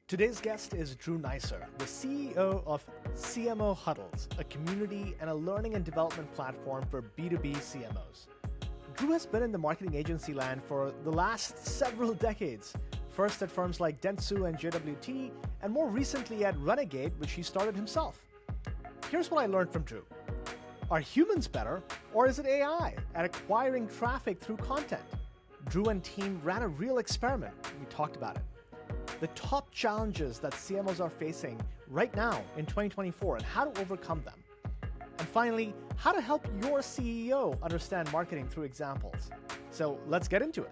Today's guest is Drew Neisser, the CEO of CMO Huddles, a community and a learning and development platform for B2B CMOs. Drew has been in the marketing agency land for the last several decades, first at firms like Dentsu and JWT, and more recently at Renegade, which he started himself. Here's what I learned from Drew. Are humans better, or is it AI at acquiring traffic through content? Drew and team ran a real experiment. We talked about it. The top challenges that CMOs are facing right now in 2024 and how to overcome them. And finally, how to help your CEO understand marketing through examples. So let's get into it.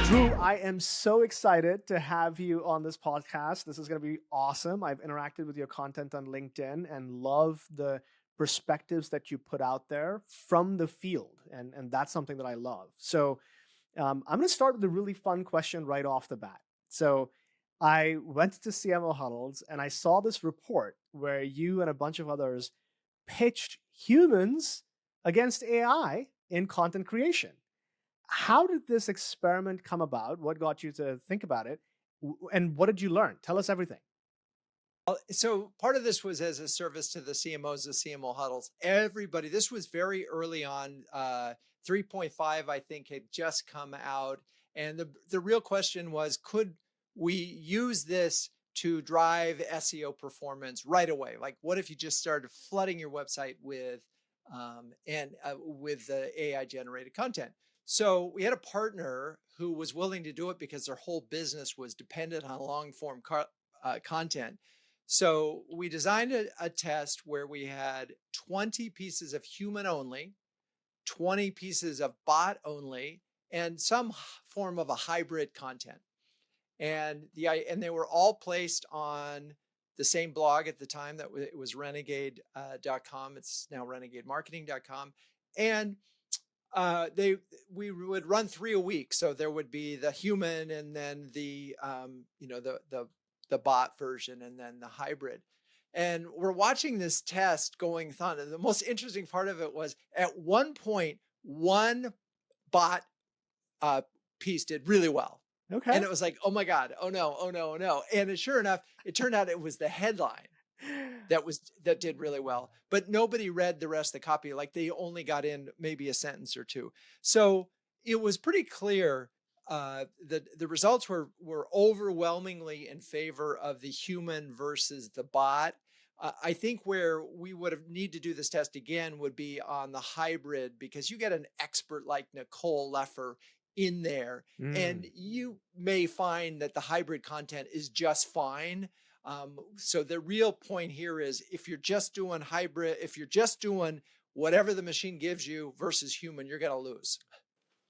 Drew, I am so excited to have you on this podcast. This is going to be awesome. I've interacted with your content on LinkedIn and love the perspectives that you put out there from the field. And that's something that I love. So I'm going to start with a really fun question right off the bat. So I went to CMO Huddles and I saw this report where you and a bunch of others pitched humans against AI in content creation. How did this experiment come about? What got you to think about it? And what did you learn? Tell us everything. So part of this was as a service to the CMOs, the CMO Huddles. Everybody, this was very early on. 3.5, I think, had just come out. And the real question was, could we use this to drive SEO performance right away? Like, what if you just started flooding your website with the AI generated content? So we had a partner who was willing to do it because their whole business was dependent on long form content. So we designed a test where we had 20 pieces of human only, 20 pieces of bot only, and some form of a hybrid content. And they were all placed on the same blog at the time. It was Renegade.com. It's now RenegadeMarketing.com. And we would run 3 a week. So there would be the human and then the bot version and then the hybrid. And we're watching this test going on. And the most interesting part of it was at one point, one bot piece did really well. Okay. And it was like, oh my God, oh no, oh no, oh no. And sure enough, it turned out it was the headline that did really well, but nobody read the rest of the copy. Like they only got in maybe a sentence or two. So it was pretty clear the results were overwhelmingly in favor of the human versus the bot. I think where we would need to do this test again would be on the hybrid, because you get an expert like Nicole Leffer in there, and you may find that the hybrid content is just fine. So the real point here is if you're just doing hybrid, if you're just doing whatever the machine gives you versus human, you're going to lose.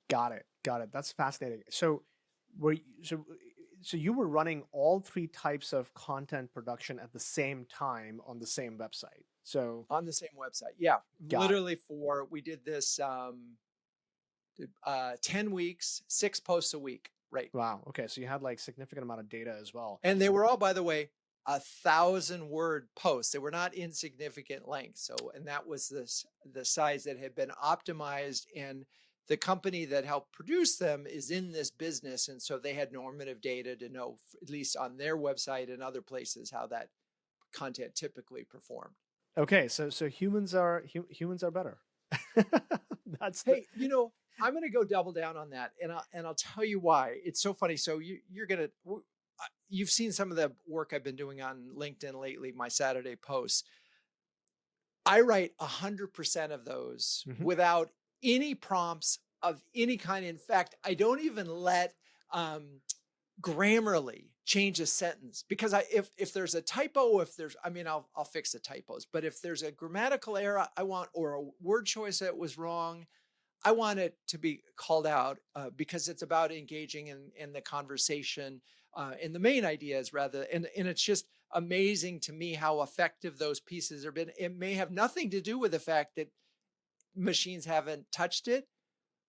Got it. That's fascinating. So you were running all 3 types of content production at the same time on the same website. So on the same website. Yeah. Literally we did this 10 weeks, 6 posts a week. Right. Wow. Okay. So you had like significant amount of data as well. And they were all, by the way, 1,000-word posts. They were not insignificant length. So, and that was the size that had been optimized, and the company that helped produce them is in this business. And so they had normative data to know, at least on their website and other places, how that content typically performed. Okay. So humans are better. Hey, I'm going to go double down on that. And I'll tell you why. It's so funny. So you've seen some of the work I've been doing on LinkedIn lately, my Saturday posts. I write 100% of those without any prompts of any kind. In fact, I don't even let Grammarly change a sentence, because if there's a typo, I'll fix the typos, but if there's a grammatical error or a word choice that was wrong, I want it to be called out because it's about engaging in the conversation. And the main idea is and it's just amazing to me how effective those pieces have been. It may have nothing to do with the fact that machines haven't touched it,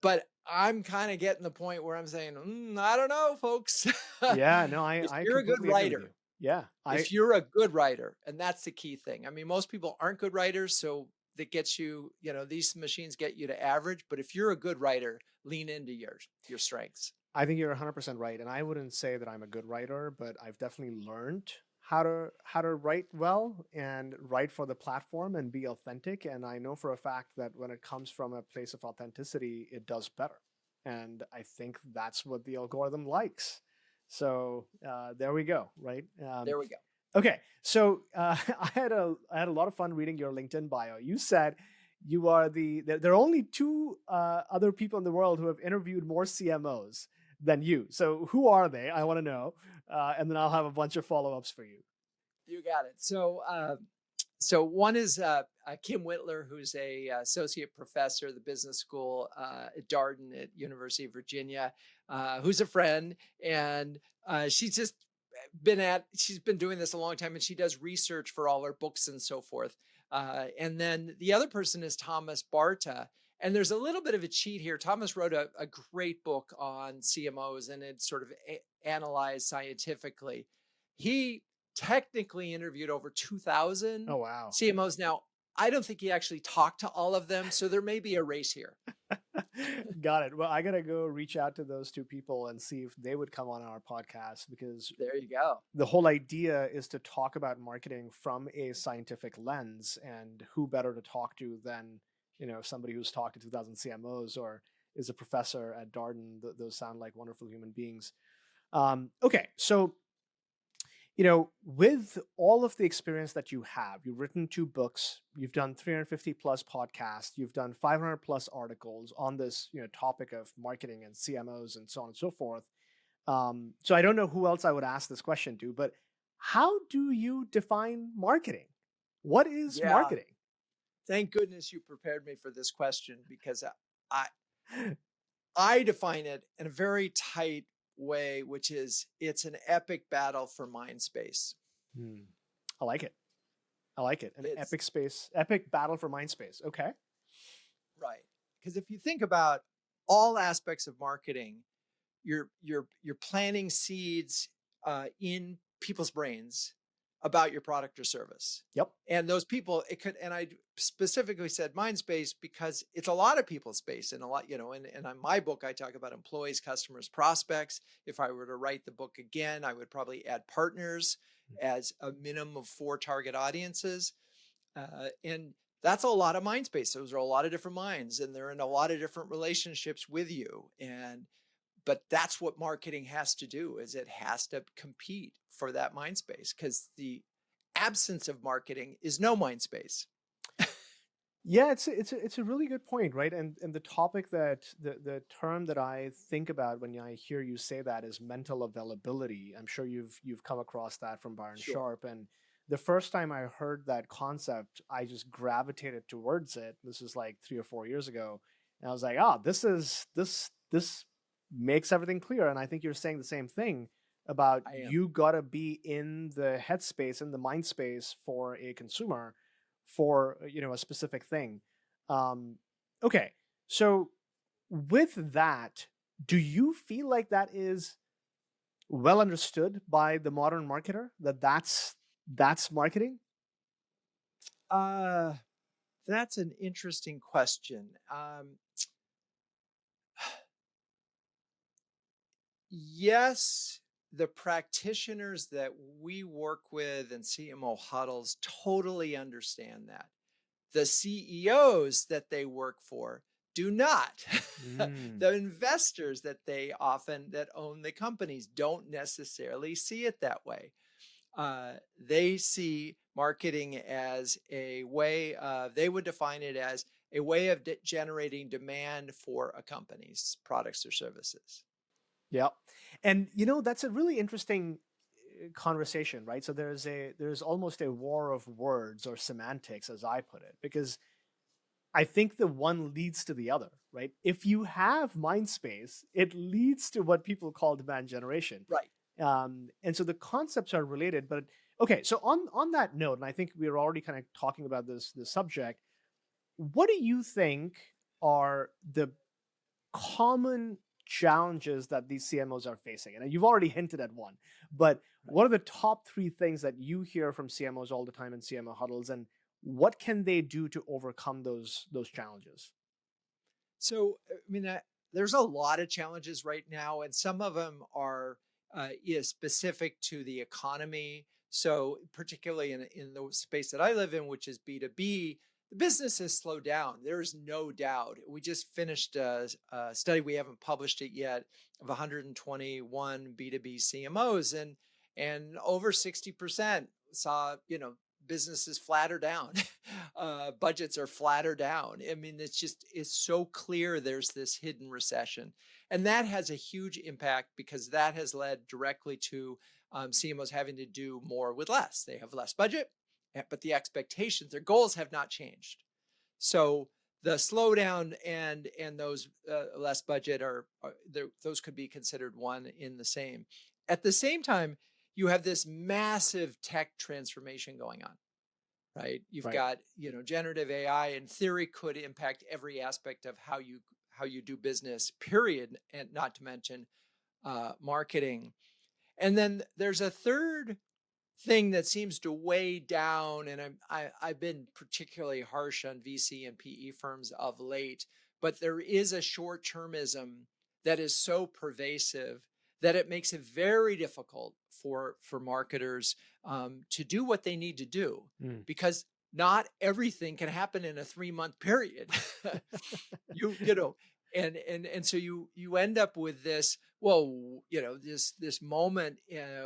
but I'm kind of getting the point where I'm saying, I don't know, folks. Yeah, no, if you're a good writer, yeah, if you're a good writer, and that's the key thing. I mean, most people aren't good writers, so that gets you, these machines get you to average, but if you're a good writer, lean into your strengths. I think you're 100% right, and I wouldn't say that I'm a good writer, but I've definitely learned how to write well and write for the platform and be authentic. And I know for a fact that when it comes from a place of authenticity, it does better. And I think that's what the algorithm likes. So there we go, right? There we go. Okay, so I had a lot of fun reading your LinkedIn bio. You said you are there are only two other people in the world who have interviewed more CMOs than you. So who are they? I want to know, and then I'll have a bunch of follow-ups for you. You got it. So one is Kim Whitler, who's a associate professor at the business school at Darden at University of Virginia, who's a friend, and she's been doing this a long time, and she does research for all her books and so forth. And then the other person is Thomas Barta. And there's a little bit of a cheat here. Thomas wrote a great book on CMOs, and it's sort of analyzed scientifically. He technically interviewed over 2,000 Oh wow. CMOs. Now, I don't think he actually talked to all of them, so there may be a race here. Got it. Well, I gotta go reach out to those two people and see if they would come on our podcast, because There you go. the whole idea is to talk about marketing from a scientific lens, and who better to talk to than somebody who's talked to 2,000 CMOs or is a professor at Darden. Those sound like wonderful human beings. Okay, so with all of the experience that you have, you've written 2 books, you've done 350 plus podcasts, you've done 500 plus articles on this topic of marketing and CMOs and so on and so forth. So I don't know who else I would ask this question to, but how do you define marketing? What is Yeah. marketing? Thank goodness you prepared me for this question, because I define it in a very tight way, which is it's an epic battle for mind space. I like it. An epic battle for mind space. Okay. Right. Because if you think about all aspects of marketing, you're planting seeds in people's brains about your product or service. Yep. And those people, and I specifically said mind space because it's a lot of people's space, and a lot, and on my book, I talk about employees, customers, prospects. If I were to write the book again, I would probably add partners as a minimum of 4 target audiences. And that's a lot of mind space. Those are a lot of different minds, and they're in a lot of different relationships with you. But that's what marketing has to do, is it has to compete for that mind space, because the absence of marketing is no mind space. Yeah, it's a really good point, right? And the topic that the term that I think about when I hear you say that is mental availability. I'm sure you've come across that from Byron Sure. Sharp. And the first time I heard that concept, I just gravitated towards it. This is like 3 or 4 years ago. And I was like, this makes everything clear. And I think you're saying the same thing about you gotta be in the headspace, in the mind space for a consumer, for a specific thing. Okay, so with that, do you feel like that is well understood by the modern marketer, that's marketing? That's an interesting question. Yes, the practitioners that we work with in CMO Huddles totally understand that. The CEOs that they work for do not. The investors that own the companies don't necessarily see it that way. They see marketing as a way they would define it as a way of generating demand for a company's products or services. Yeah. And that's a really interesting conversation, right? So there's almost a war of words or semantics, as I put it, because I think the one leads to the other, right? If you have mind space, it leads to what people call demand generation. Right. And so the concepts are related. But okay, so on that note, and I think we're already kind of talking about this subject, what do you think are the common challenges that these CMOs are facing? And you've already hinted at one, but what are the top 3 things that you hear from CMOs all the time in CMO Huddles, and what can they do to overcome those challenges? So, I mean, there's a lot of challenges right now, and some of them are is specific to the economy. So, particularly in the space that I live in, which is B2B, the business has slowed down. There is no doubt. We just finished a study, we haven't published it yet, of 121 B2B CMOs, and over 60% saw, businesses flatter down. Budgets are flatter down. I mean, it's so clear there's this hidden recession. And that has a huge impact because that has led directly to CMOs having to do more with less. They have less budget, but the expectations, their goals have not changed. So the slowdown and those less budget those could be considered one in the same. At the same time, you have this massive tech transformation going on, right? You've Right. got, generative AI in theory could impact every aspect of how you do business, period, and not to mention marketing. And then there's a third thing that seems to weigh down, and I've been particularly harsh on VC and PE firms of late, but there is a short-termism that is so pervasive that it makes it very difficult for marketers to do what they need to do, Mm. because not everything can happen in a 3-month period. you know and so you end up with this, well, this moment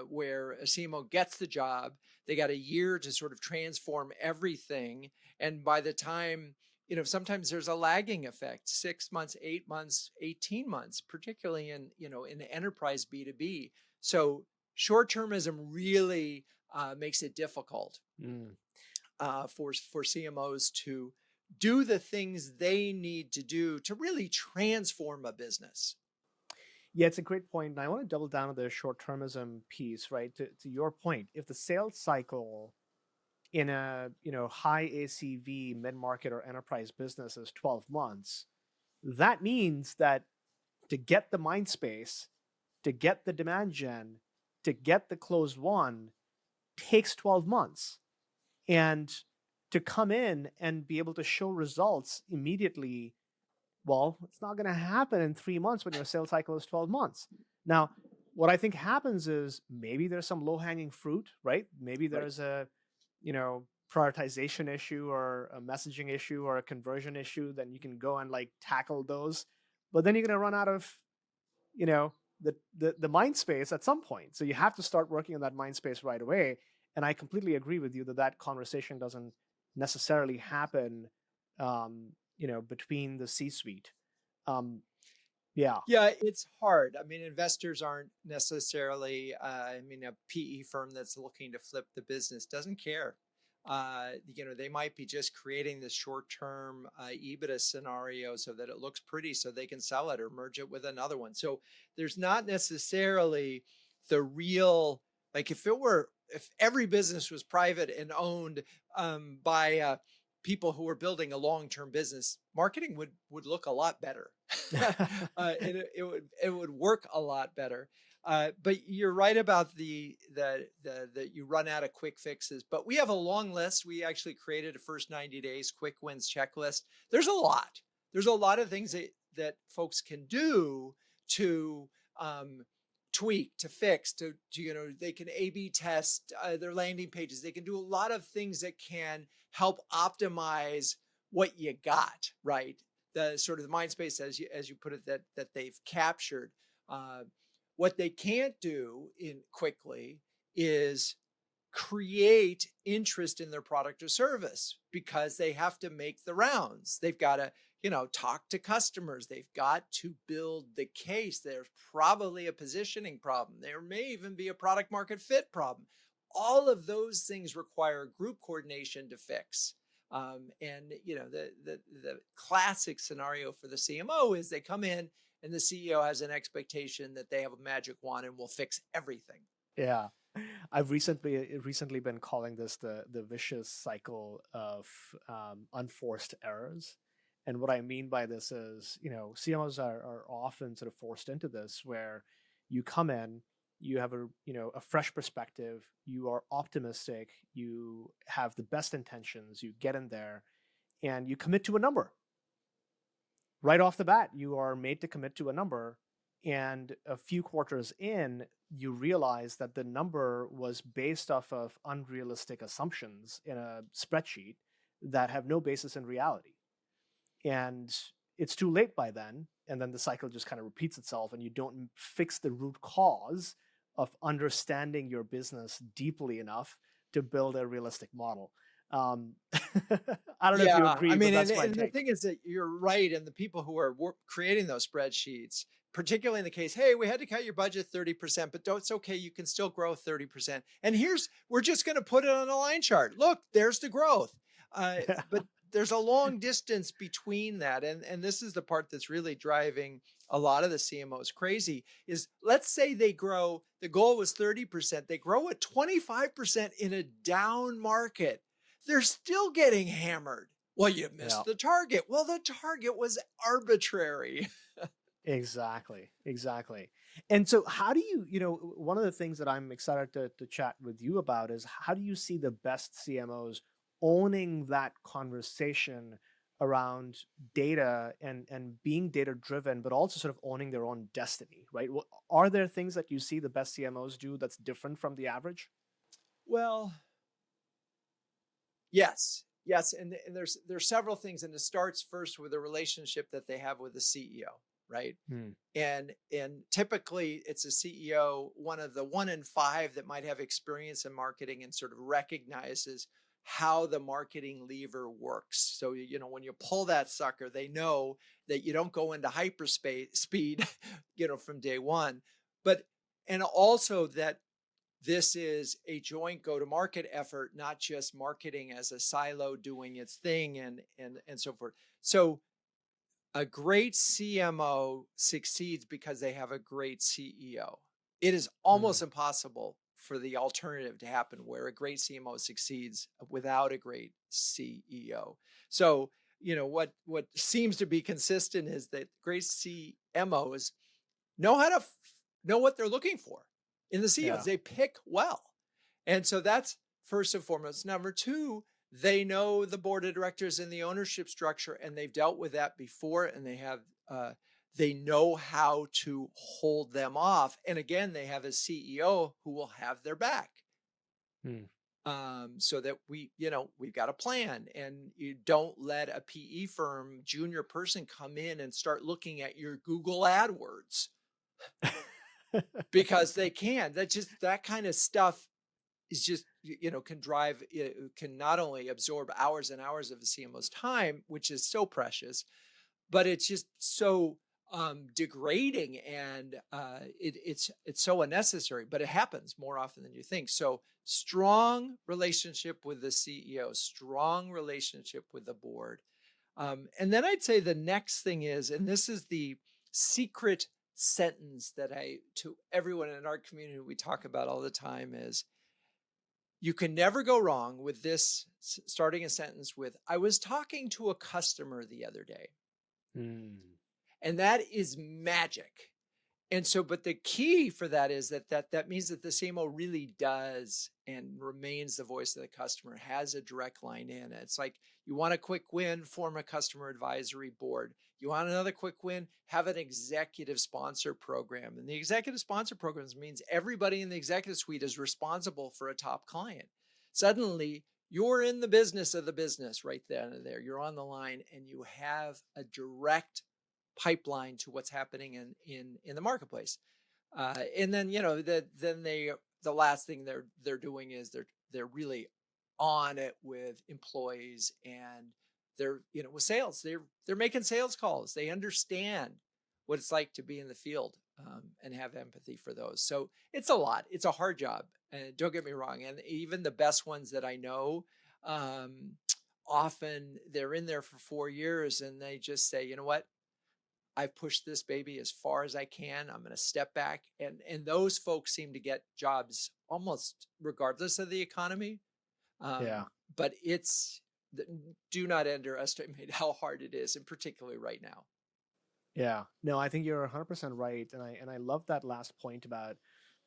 where a CMO gets the job. They got a year to sort of transform everything, and by the time, sometimes there's a lagging effect, 6 months, 8 months, 18 months, particularly in enterprise B2B. So short-termism really makes it difficult Mm. for CMOs to do the things they need to do to really transform a business. Yeah, it's a great point. And I want to double down on the short-termism piece, right? To your point, if the sales cycle in a high ACV mid-market or enterprise business is 12 months, that means that to get the mind space, to get the demand gen, to get the closed one takes 12 months. And to come in and be able to show results immediately, well, it's not going to happen in 3 months when your sales cycle is 12 months. Now, what I think happens is maybe there's some low-hanging fruit, right? Maybe Right. there's a, prioritization issue or a messaging issue or a conversion issue, then you can go and like tackle those. But then you're going to run out of, you know, the mind space at some point. So you have to start working on that mind space right away. And I completely agree with you that that conversation doesn't necessarily happen, between the C-suite. Um, yeah. Yeah, it's hard. I mean, investors aren't necessarily, a PE firm that's looking to flip the business doesn't care. They might be just creating this short-term EBITDA scenario so that it looks pretty so they can sell it or merge it with another one. So there's not necessarily the real, like if every business was private and owned by people who were building a long-term business, marketing would look a lot better. It would work a lot better. But you're right about the you run out of quick fixes. But we have a long list. We actually created a first 90 days quick wins checklist. There's a lot. There's a lot of things that folks can do to tweak, to fix, they can A/B test their landing pages. They can do a lot of things that can help optimize what you got, right? The sort of the mind space, as you put it, that they've captured. Uh, what they can't do in quickly is create interest in their product or service, because they have to make the rounds. They've got to, talk to customers. They've got to build the case. There's probably a positioning problem. There may even be a product market fit problem. All of those things require group coordination to fix. And the classic scenario for the CMO is they come in and the CEO has an expectation that they have a magic wand and will fix everything. Yeah. I've recently been calling this the vicious cycle of unforced errors. And what I mean by this is, CMOs are often sort of forced into this where you come in, you have a fresh perspective, you are optimistic, you have the best intentions, you get in there and you commit to a number. Right off the bat, you are made to commit to a number, and a few quarters in, you realize that the number was based off of unrealistic assumptions in a spreadsheet that have no basis in reality. And it's too late by then, and then the cycle just kind of repeats itself, and you don't fix the root cause of understanding your business deeply enough to build a realistic model. um, I don't know if you Yeah, I agree, but mean, that's my and the take. thing is that you're right, and the people who are creating those spreadsheets, particularly in the case, hey, we had to cut your budget 30%, but it's okay, you can still grow 30%. And we're just going to put it on a line chart. Look, there's the growth. But there's a long distance between that, and this is the part that's really driving a lot of the CMOs crazy. Is let's say they grow. The goal was 30%. They grow at 25% in a down market. They're still getting hammered. Well, you Yeah. missed the target. Well, the target was arbitrary. Exactly. And so how do one of the things that I'm excited to chat with you about is, how do you see the best CMOs owning that conversation around data and being data driven, but also sort of owning their own destiny, right? Are there things that you see the best CMOs do that's different from the average? Well, yes, and there's several things, and it starts first with a relationship that they have with the CEO, right? Hmm. And typically it's a CEO, one of the 1 in 5 that might have experience in marketing and sort of recognizes how the marketing lever works. So when you pull that sucker, they know that you don't go into hyperspace speed, from day one, but and also that this is a joint go-to-market effort, not just marketing as a silo doing its thing and so forth. So a great CMO succeeds because they have a great CEO. It is Hmm. almost impossible for the alternative to happen, where a great CMO succeeds without a great CEO. So, what seems to be consistent is that great CMOs know how to know what they're looking for in the CEOs. Yeah. They pick well. And so that's first and foremost. Number two, they know the board of directors and the ownership structure, and they've dealt with that before, and they know how to hold them off. And again, they have a CEO who will have their back. Hmm. So that we've got a plan, and you don't let a PE firm junior person come in and start looking at your Google AdWords, because they can. That kind of stuff is just, can not only absorb hours and hours of the CMO's time, which is so precious, but it's just so degrading, and it's so unnecessary, but it happens more often than you think. So strong relationship with the CEO, strong relationship with the board. And then I'd say the next thing is, and this is the secret sentence that to everyone in our community, we talk about all the time, is you can never go wrong with this, starting a sentence with, I was talking to a customer the other day. Hmm. And that is magic. And so, but the key for that is that means that the CMO really does and remains the voice of the customer, has a direct line in. It's like, you want a quick win, form a customer advisory board. You want another quick win, have an executive sponsor program. And the executive sponsor programs means everybody in the executive suite is responsible for a top client. Suddenly, you're in the business of the business right then and there. You're on the line, and you have a direct pipeline to what's happening in the marketplace. And then the last thing they're doing is they're really on it with employees, and they're with sales. They're making sales calls. They understand what it's like to be in the field, and have empathy for those. So it's a lot. It's a hard job, and don't get me wrong. And even the best ones that I know, often they're in there for 4 years, and they just say, you know what, I've pushed this baby as far as I can. I'm going to step back. And those folks seem to get jobs almost regardless of the economy. Yeah. But do not underestimate how hard it is, and particularly right now. Yeah. No, I think you're 100% right, and I love that last point about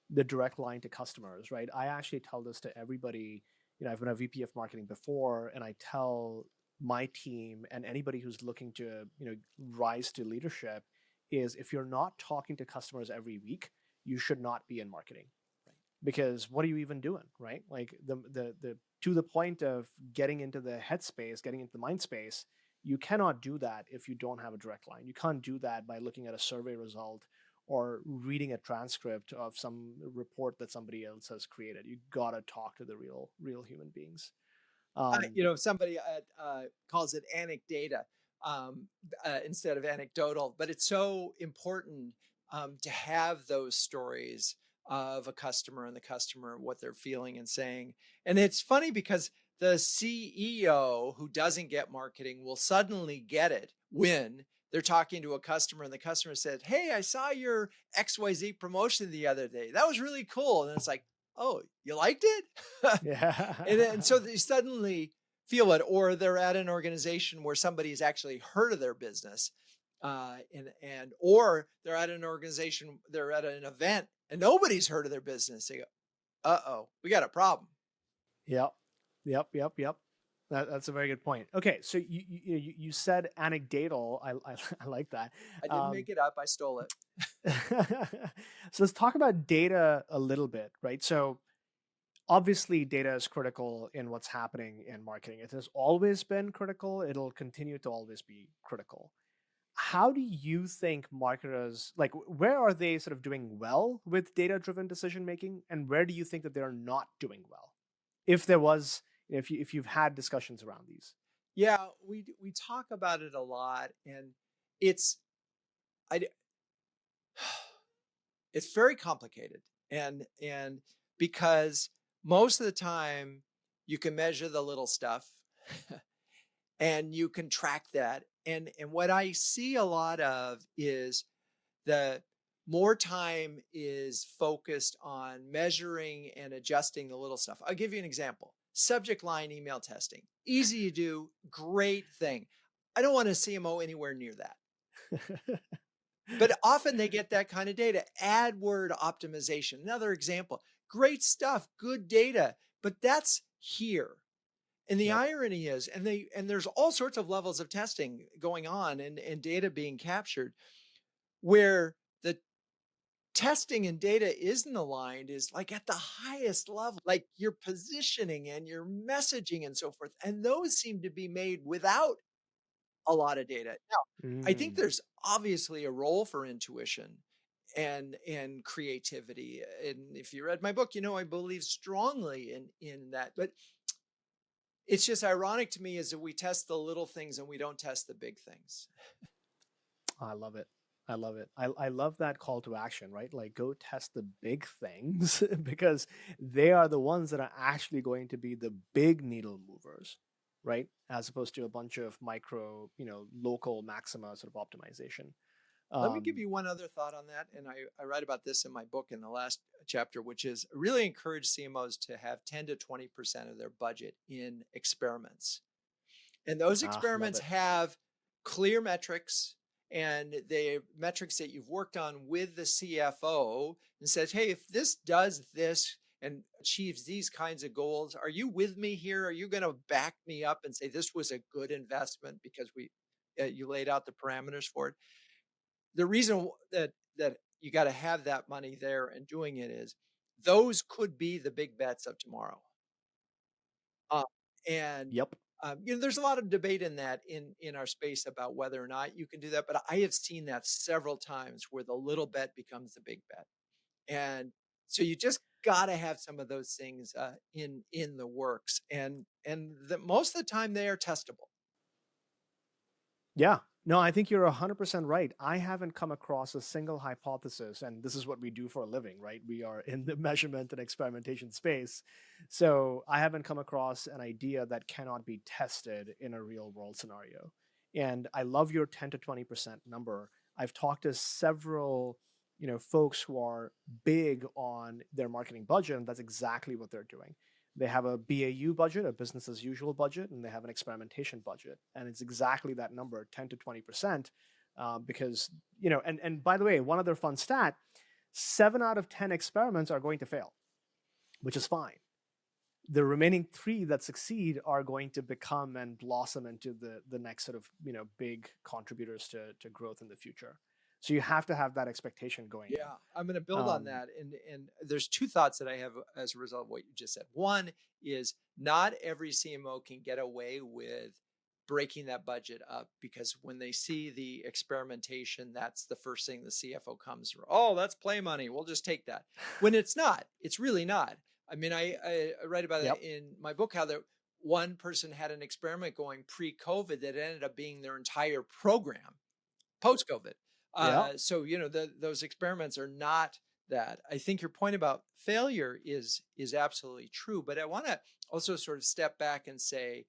the direct line to customers, right? I actually tell this to everybody. I've been a VP of marketing before, and I tell my team and anybody who's looking to, rise to leadership is if you're not talking to customers every week, you should not be in marketing. Right. Because what are you even doing, right? Like the to the point of getting into the headspace, getting into the mind space, you cannot do that if you don't have a direct line. You can't do that by looking at a survey result or reading a transcript of some report that somebody else has created. You gotta talk to the real human beings. Somebody calls it anecdata instead of anecdotal, but it's so important to have those stories of a customer and the customer, what they're feeling and saying. And it's funny because the CEO who doesn't get marketing will suddenly get it when they're talking to a customer and the customer said, "Hey, I saw your XYZ promotion the other day. That was really cool." And it's like, "Oh, you liked it?" And so Yeah. they suddenly feel it, or they're at an organization where somebody's actually heard of their business, or they're at an organization, they're at an event, and nobody's heard of their business. They go, "Uh oh, we got a problem." Yep. Yep. That's a very good point. Okay, so you said anecdotal. I like that. I didn't make it up; I stole it. So let's talk about data a little bit, right? So obviously, data is critical in what's happening in marketing. It has always been critical. It'll continue to always be critical. How do you think marketers, like, where are they sort of doing well with data-driven decision making, and where do you think that they're not doing well? If there was, if you've had discussions around these. Yeah, we talk about it a lot, and it's I it's very complicated, and because most of the time you can measure the little stuff and you can track that. And what I see a lot of is the more time is focused on measuring and adjusting the little stuff. I'll give you an example. Subject line email testing. Easy to do, great thing. I don't want a CMO anywhere near that. But often they get that kind of data. AdWord optimization, another example. Great stuff, good data, but that's here. And the Yep. irony is, and there's all sorts of levels of testing going on and data being captured where the testing and data isn't aligned is like at the highest level, like your positioning and your messaging and so forth. And those seem to be made without a lot of data. Now, I think Mm. there's obviously a role for intuition and creativity. And if you read my book, I believe strongly in that. But it's just ironic to me is that we test the little things and we don't test the big things. I love it. I love it. I love that call to action, right? Like, go test the big things because they are the ones that are actually going to be the big needle movers, right? As opposed to a bunch of micro, local maxima sort of optimization. Let me give Um, you one other thought on that. And I write about this in my book in the last chapter, which is really encourage CMOs to have 10 to 20% of their budget in experiments. And those love experiments it. have clear metrics and the metrics that you've worked on with the CFO and says, hey, if this does this and achieves these kinds of goals, are you with me here? Are you going to back me up and say this was a good investment because you laid out the parameters for it? The reason that you got to have that money there and doing it is those could be the big bets of tomorrow. Uh, and Yep. there's a lot of debate in that in our space about whether or not you can do that. But I have seen that several times where the little bet becomes the big bet, and so you just got to have some of those things in the works, and most of the time they are testable. Yeah. No, I think you're 100% right. I haven't come across a single hypothesis, and this is what we do for a living, right? We are in the measurement and experimentation space. So I haven't come across an idea that cannot be tested in a real world scenario. And I love your 10 to 20% number. I've talked to several, folks who are big on their marketing budget, and that's exactly what they're doing. They have a BAU budget, a business as usual budget, and they have an experimentation budget. And it's exactly that number, 10 to 20%. Because, and by the way, one other fun stat, 7 out of 10 experiments are going to fail, which is fine. The remaining 3 that succeed are going to become and blossom into the next sort of, big contributors to growth in the future. So you have to have that expectation going in. Yeah, I'm going to build on that. And there's 2 thoughts that I have as a result of what you just said. One is not every CMO can get away with breaking that budget up, because when they see the experimentation, that's the first thing the CFO comes through. Oh, that's play money. We'll just take that. When it's not, it's really not. I mean, I write about Yep. it in my book, how that one person had an experiment going pre-COVID that ended up being their entire program post-COVID. Yeah. So, those experiments are not that. I think your point about failure is absolutely true, but I want to also sort of step back and say,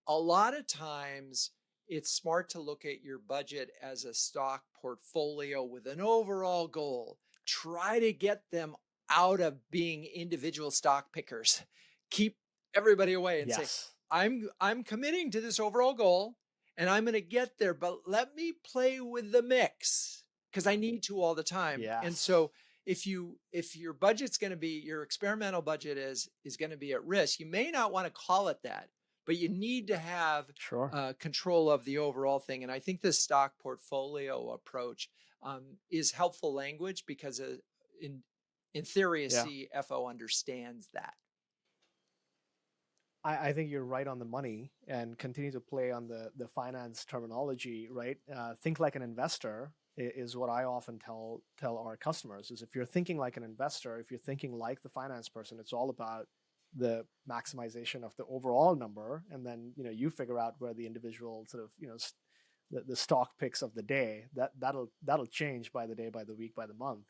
a lot of times it's smart to look at your budget as a stock portfolio with an overall goal. Try to get them out of being individual stock pickers. Keep everybody away and say, Yes. I'm committing to this overall goal and I'm going to get there, but let me play with the mix because I need to all the time. And Yes. so if your budget's going to be, your experimental budget is going to be at risk, you may not want to call it that, but you need to have Sure. control of the overall thing. And I think this stock portfolio approach is helpful language because in theory, a Yeah. CFO understands that. I think you're right on the money, and continue to play on the finance terminology, right? Think like an investor is what I often tell our customers. Is if you're thinking like an investor, if you're thinking like the finance person, it's all about the maximization of the overall number, and then you figure out where the individual sort of the stock picks of the day that'll change by the day, by the week, by the month.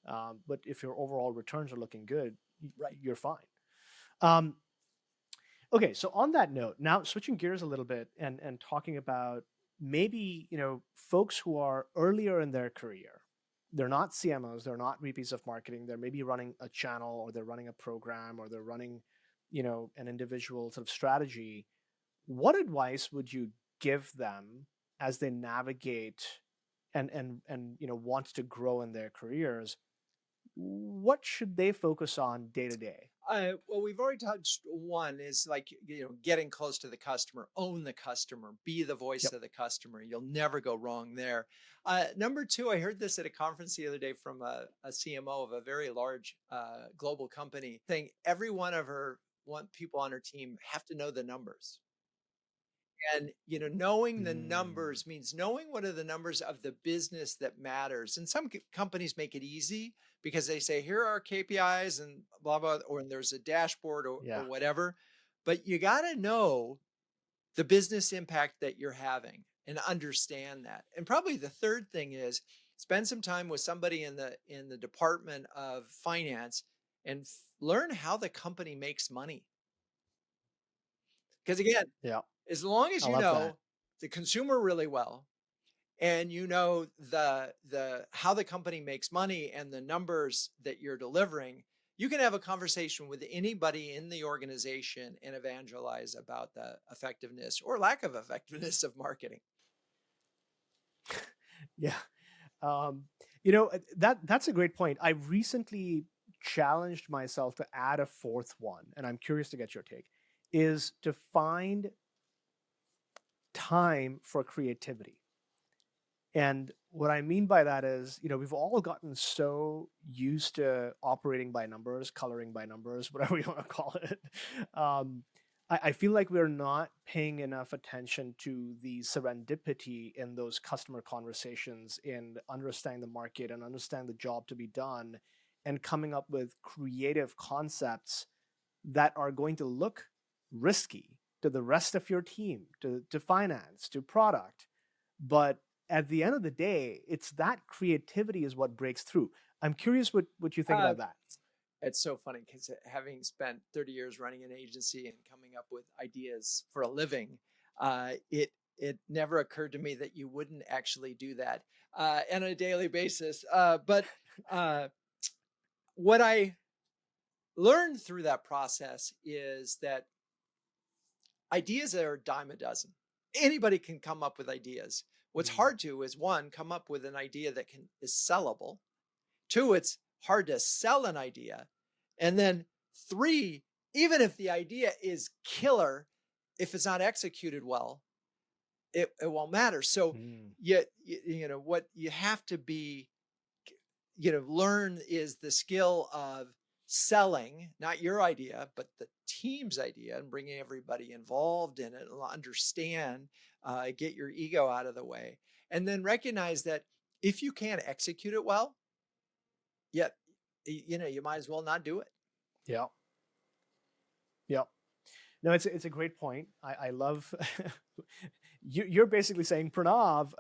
But if your overall returns are looking good, Right. you're fine. Okay, so on that note, now switching gears a little bit and talking about maybe folks who are earlier in their career. They're not CMOs, they're not VPs of marketing. They're maybe running a channel, or they're running a program, or they're running an individual sort of strategy. What advice would you give them as they navigate and want to grow in their careers? What should they focus on day to day? Well, we've already touched one is like, getting close to the customer, own the customer, be the voice Yep. of the customer. You'll never go wrong there. Number 2, I heard this at a conference the other day from a CMO of a very large global company saying every one of her people on her team have to know the numbers. And, knowing the Mm, numbers means knowing what are the numbers of the business that matters. And some companies make it easy because they say, here are our KPIs and blah, blah, or there's a dashboard or yeah. whatever. But you got to know the business impact that you're having and understand that. And probably the third thing is spend some time with somebody in the department of finance and learn how the company makes money. Because again, Yeah. as long as I you love that. know the consumer really well and you know the how the company makes money and the numbers that you're delivering, you can have a conversation with anybody in the organization and evangelize about the effectiveness or lack of effectiveness of marketing. Yeah. That's a great point. I recently challenged myself to add a fourth one, and I'm curious to get your take, is to find time for creativity. And what I mean by that is, we've all gotten so used to operating by numbers, coloring by numbers, whatever you want to call it. I feel like we're not paying enough attention to the serendipity in those customer conversations, in understanding the market and understand the job to be done, and coming up with creative concepts that are going to look risky to the rest of your team, to finance, to product. But at the end of the day, it's that creativity is what breaks through. I'm curious what you think Uh, about that. it's so funny because having spent 30 years running an agency and coming up with ideas for a living, it never occurred to me that you wouldn't actually do that on a daily basis. But what I learned through that process is that ideas are a dime a dozen. Anybody can come up with ideas. What's Mm, hard to is, one, come up with an idea that is sellable. 2, it's hard to sell an idea. And then 3, even if the idea is killer, if it's not executed well, it won't matter. So what you have to be, learn is the skill of selling, not your idea, but the team's idea, and bringing everybody involved in it, understand, get your ego out of the way, and then recognize that if you can't execute it well, yet, you might as well not do it. Yeah. Yeah. No, it's a great point. I love you're basically saying, Pranav,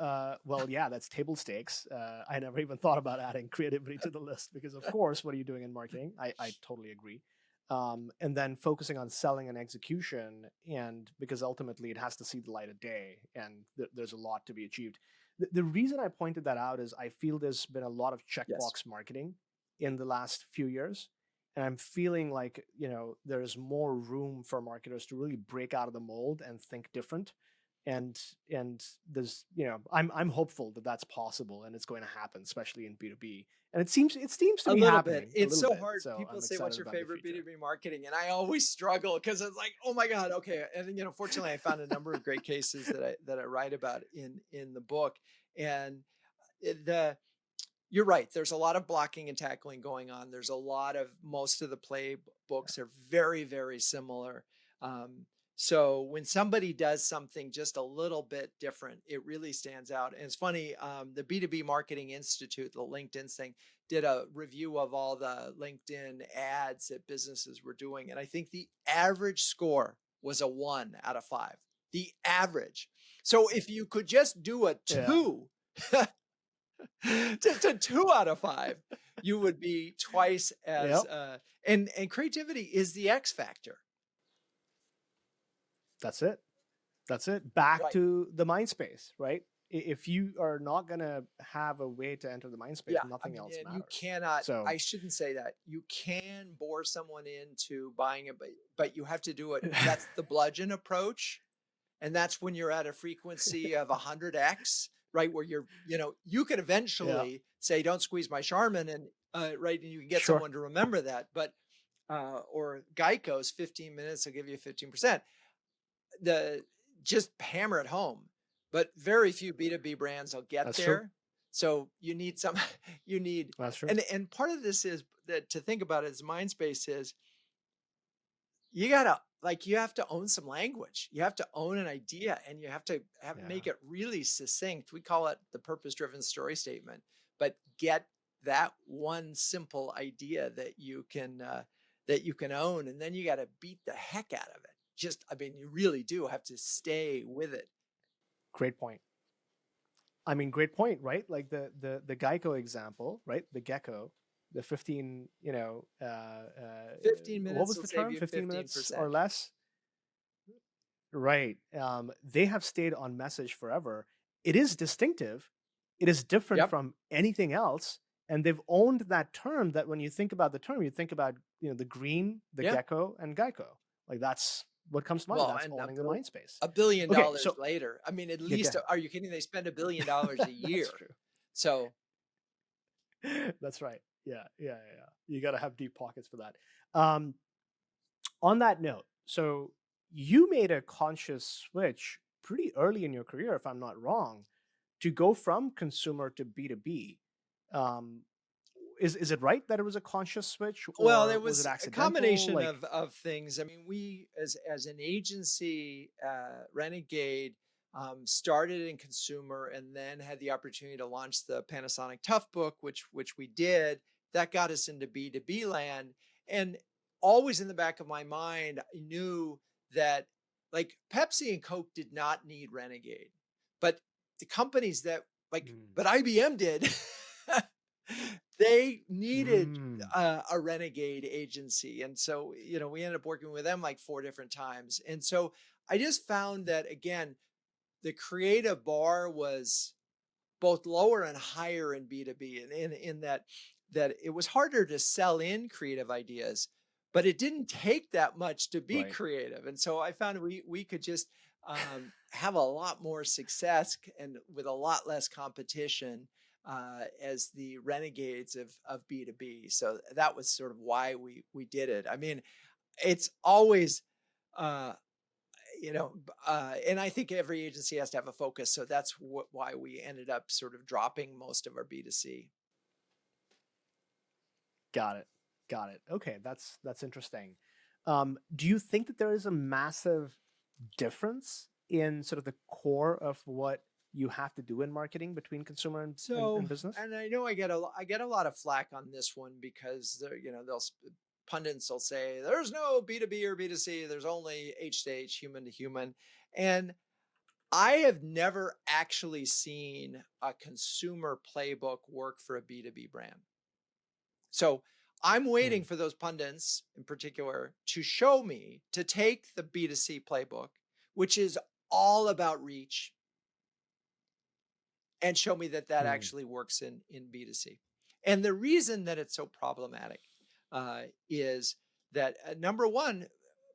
well, yeah, that's table stakes. I never even thought about adding creativity to the list because, of course, what are you doing in marketing? I totally agree. And then focusing on selling and execution, and because ultimately it has to see the light of day, and there's a lot to be achieved. The reason I pointed that out is I feel there's been a lot of checkbox marketing in the last few years. And I'm feeling like, there's more room for marketers to really break out of the mold and think different. And there's, I'm hopeful that that's possible and it's going to happen, especially in B2B. And it seems to A be little happening. bit. It's so bit. hard. So People I'm say, what's excited your about the favorite future. B2B marketing? And I always struggle because it's like, oh my God, okay. And fortunately I found a number of great cases that I write about in the book. And you're right. There's a lot of blocking and tackling going on. There's a lot of, most of the playbooks are very, very similar. So when somebody does something just a little bit different, it really stands out. And it's funny, the B2B Marketing Institute, the LinkedIn thing, did a review of all the LinkedIn ads that businesses were doing. And I think the average score was a 1 out of 5. The average. So if you could just do a 2, just a 2 out of 5, you would be twice as, and creativity is the X factor. That's it. Back to the mind space, right? If you are not going to have a way to enter the mind space, nothing else matters. You cannot, I shouldn't say that. You can bore someone into buying it, but you have to do it. That's the bludgeon approach. And that's when you're at a frequency of 100x, right? Where you could eventually say, don't squeeze my Charmin, and right. And you can get someone to remember that, but, or Geico's 15 minutes will give you 15%. Just hammer it home, but very few B2B brands will get there. True. So you need that's true. And part of this is that, to think about it as mind space, is you have to own some language. You have to own an idea, and you have to make it really succinct. We call it the purpose-driven story statement, but get that one simple idea that you can own, and then you got to beat the heck out of it. You really do have to stay with it. Great point. Great point, right? Like the Geico example, right? The gecko, the 15, 15 minutes. What was the term? 15 minutes or less? Right. They have stayed on message forever. It is distinctive. It is different from anything else. And they've owned that term, that when you think about the term, you think about, the green, the gecko, and Geico. Like that's what comes to mind. That's owning the mind space. $1 billion later. At least, are you kidding? They spend $1 billion a year. That's true. So that's right. Yeah. You got to have deep pockets for that. On that note, so you made a conscious switch pretty early in your career, if I'm not wrong, to go from consumer to B2B. Is it right that it was a conscious switch? Well, there was a combination of things. We, as an agency, Renegade, started in consumer, and then had the opportunity to launch the Panasonic Toughbook, which we did. That got us into B2B land. And always in the back of my mind, I knew that, like, Pepsi and Coke did not need Renegade, but the companies that but IBM did. They needed a Renegade agency. And so, we ended up working with them like 4 different times. And so I just found that, again, the creative bar was both lower and higher in B2B, and in that it was harder to sell in creative ideas, but it didn't take that much to be creative. And so I found we could just have a lot more success, and with a lot less competition, as the renegades of B2B. So that was sort of why we did it. I mean, it's always, uh, and I think every agency has to have a focus. So that's why we ended up sort of dropping most of our B2C. Got it. Got it. Okay, that's interesting. Do you think that there is a massive difference in sort of the core of what you have to do in marketing between consumer and business? And I know I get a lot of flack on this one because pundits will say there's no B2B or B2C, there's only H to H, human to human. And I have never actually seen a consumer playbook work for a B2B brand. So I'm waiting for those pundits in particular to show me, to take the B2C playbook, which is all about reach, and show me that actually works in B2C. And the reason that it's so problematic is that number one,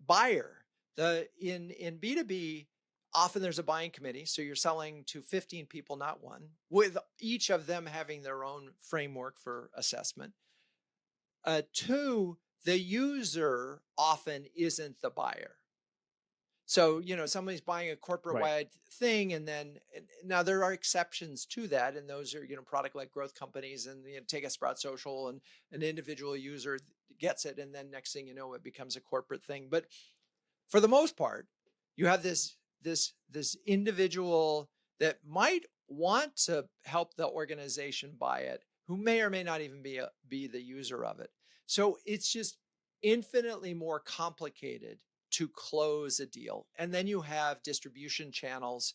buyer. In B2B, often there's a buying committee. So you're selling to 15 people, not one, with each of them having their own framework for assessment. Two, the user often isn't the buyer. So, somebody's buying a corporate-wide thing, and now there are exceptions to that, and those are, product-led growth companies, and take a Sprout Social, and an individual user gets it, and then next thing you know, it becomes a corporate thing. But for the most part, you have this individual that might want to help the organization buy it, who may or may not even be the user of it. So it's just infinitely more complicated to close a deal. And then you have distribution channels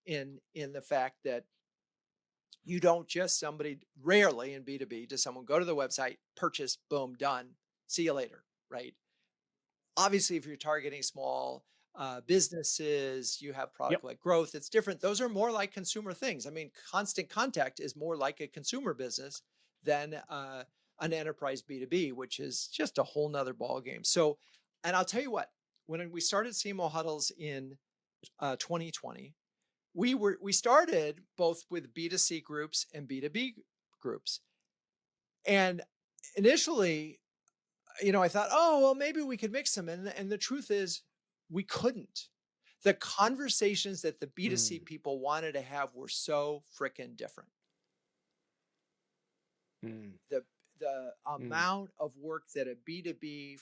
in the fact that you don't just rarely in B2B does someone go to the website, purchase, boom, done, see you later, right? Obviously, if you're targeting small businesses, you have product-led growth, it's different. Those are more like consumer things. I mean, Constant Contact is more like a consumer business than an enterprise B2B, which is just a whole nother ballgame. So, and I'll tell you what, when we started CMO Huddles in 2020, we started both with B2C groups and B2B groups. And initially, I thought, oh, well, maybe we could mix them. And the truth is, we couldn't. The conversations that the B2C people wanted to have were so freaking different. The amount of work that a B2B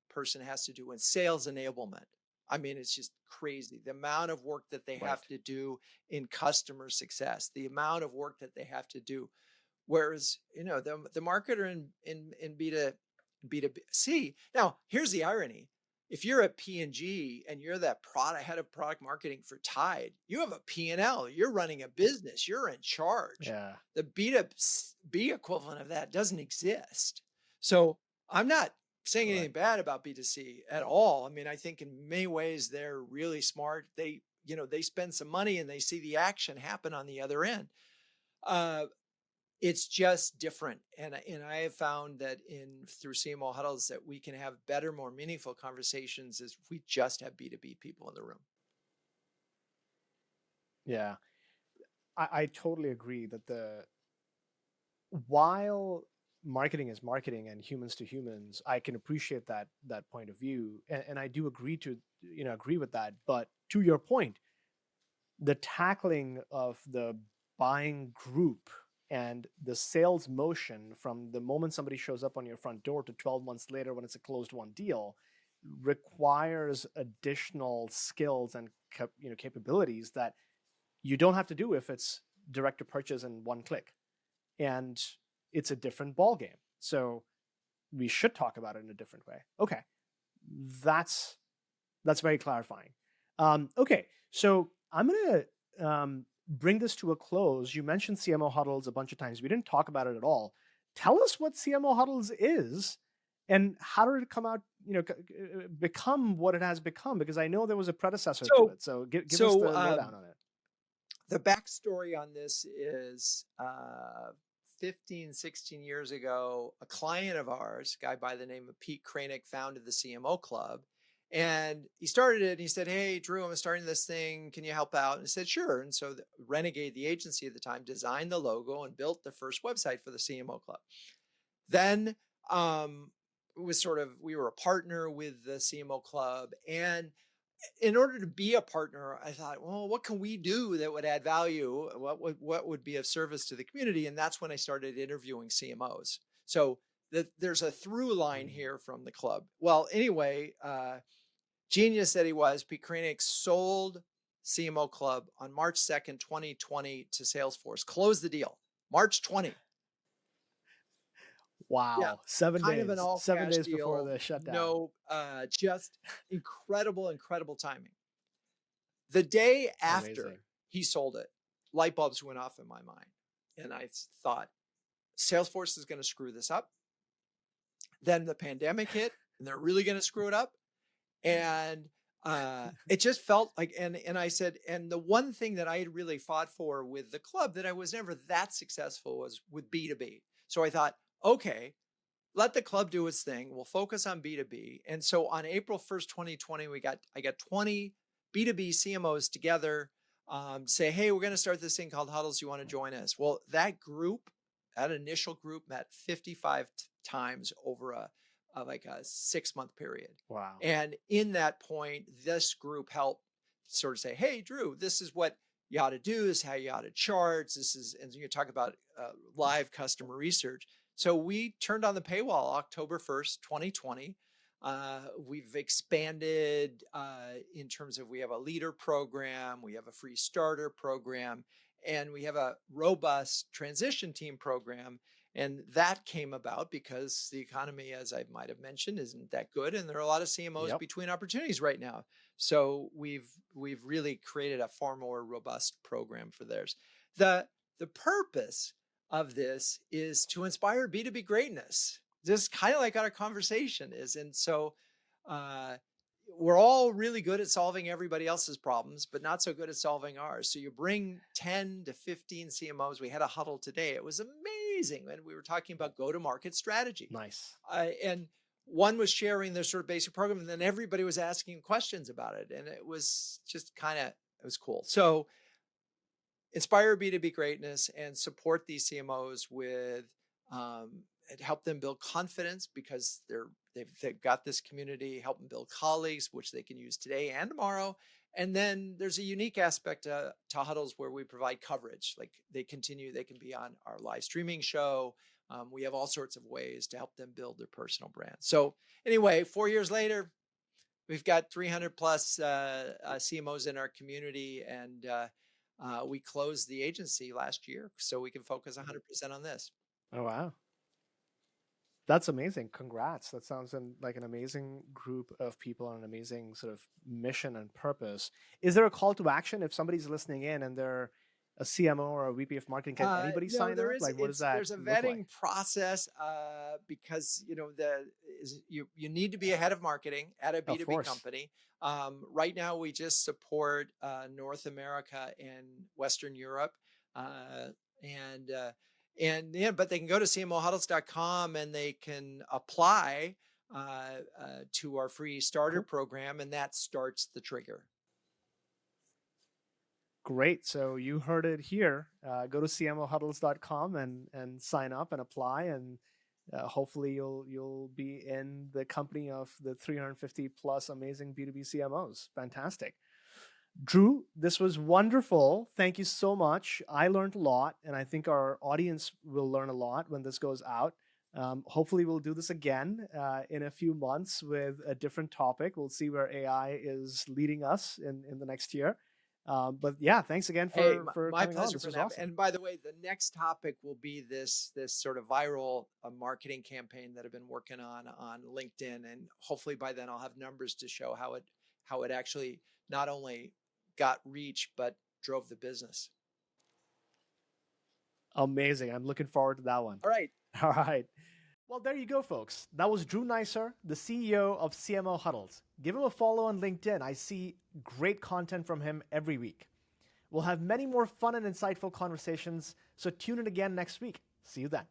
person has to do in sales enablement, I mean, it's just crazy. The amount of work that they have to do in customer success, the amount of work that they have to do. Whereas, the marketer in B2C. Now, here's the irony. If you're at P&G and you're that head of product marketing for Tide, you have a P&L. You're running a business. You're in charge. Yeah. The B2B equivalent of that doesn't exist. So I'm not saying anything bad about B2C at all. I mean, I think in many ways they're really smart. They spend some money and they see the action happen on the other end. It's just different. And I have found that through CMO Huddles that we can have better, more meaningful conversations if we just have B2B people in the room. Yeah. I totally agree that while marketing is marketing and humans to humans, I can appreciate that point of view. And I do agree with that. But to your point, the tackling of the buying group and the sales motion from the moment somebody shows up on your front door to 12 months later when it's a closed won deal requires additional skills and capabilities that you don't have to do if it's direct to purchase in one click. And it's a different ballgame. So we should talk about it in a different way. Okay. That's very clarifying. Okay. So I'm going to bring this to a close. You mentioned CMO Huddles a bunch of times. We didn't talk about it at all. Tell us what CMO Huddles is and how did it come out, become what it has become? Because I know there was a predecessor to it. So give us the lowdown on it. The backstory on this is 15, 16 years ago, a client of ours, a guy by the name of Pete Kranick, founded the CMO Club. And he started it and he said, "Hey, Drew, I'm starting this thing. Can you help out?" And I said, "Sure." And so Renegade, the agency at the time, designed the logo and built the first website for the CMO Club. Then it was we were a partner with the CMO Club. And in order to be a partner, I thought, well, what can we do that would add value? What would be of service to the community? And that's when I started interviewing CMOs. So there's a through line here from the club. Well, anyway, genius that he was, Pete Korenik sold CMO Club on March 2nd, 2020 to Salesforce. Closed the deal, March 20. Yeah, Wow. 7 kind of an days. 7 all-cash days before deal. the shutdown. No, just incredible timing. The day after Amazing. he sold it, light bulbs went off in my mind. And I thought, Salesforce is going to screw this up. Then the pandemic hit, and they're really going to screw it up. And it just felt like, and I said, and the one thing that I had really fought for with the club that I was never that successful was with B2B. So I thought, okay, let the club do its thing. We'll focus on B2B. And so on April 1st, 2020, I got 20 B2B CMOs together, say, hey, we're going to start this thing called Huddles. You want to join us? Well, that initial group met 55 times over a 6-month period. Wow. And in that point, this group helped sort of say, hey, Drew, this is what you ought to do. This is how you ought to charge. And you talk about live customer research. So we turned on the paywall October 1st, 2020. We've expanded in terms of, we have a leader program, we have a free starter program, and we have a robust transition team program. And that came about because the economy, as I might have mentioned, isn't that good. And there are a lot of CMOs between opportunities right now. So we've really created a far more robust program for theirs. The purpose of this is to inspire B2B greatness. Just kind of like our conversation is. And so we're all really good at solving everybody else's problems, but not so good at solving ours. So you bring 10 to 15 CMOs. We had a huddle today. It was amazing. And we were talking about go-to-market strategy. Nice. And one was sharing their sort of basic program, and then everybody was asking questions about it. And it was just it was cool. So inspire B2B greatness and support these CMOs with, help them build confidence because they've got this community, help them build colleagues, which they can use today and tomorrow. And then there's a unique aspect to Huddles where we provide coverage. Like they can be on our live streaming show. We have all sorts of ways to help them build their personal brand. So anyway, 4 years later, we've got 300 plus CMOs in our community, and we closed the agency last year so we can focus 100% on this. Oh, wow. That's amazing. Congrats. That sounds like an amazing group of people on an amazing sort of mission and purpose. Is there a call to action if somebody's listening in and they're a CMO or a VP of marketing? Can anybody sign up? Like, what does that There's a look vetting like? process because you need to be a head of marketing at a B2B company. Right now, we just support North America and Western Europe, but they can go to cmohuddles.com and they can apply to our free starter program, and that starts the trigger. Great. So you heard it here. Go to cmohuddles.com and sign up and apply, and hopefully you'll be in the company of the 350 plus amazing B2B CMOs. Fantastic. Drew, this was wonderful. Thank you so much. I learned a lot, and I think our audience will learn a lot when this goes out. Hopefully we'll do this again in a few months with a different topic. We'll see where AI is leading us in the next year. But yeah, thanks again for my coming on. pleasure. This was awesome. And by the way, the next topic will be this sort of viral marketing campaign that I've been working on LinkedIn, and hopefully by then I'll have numbers to show how it actually not only got reach but drove the business. Amazing. I'm looking forward to that one. All right. Well, there you go, folks. That was Drew Neisser, the CEO of CMO Huddles. Give him a follow on LinkedIn. I see great content from him every week. We'll have many more fun and insightful conversations, so tune in again next week. See you then.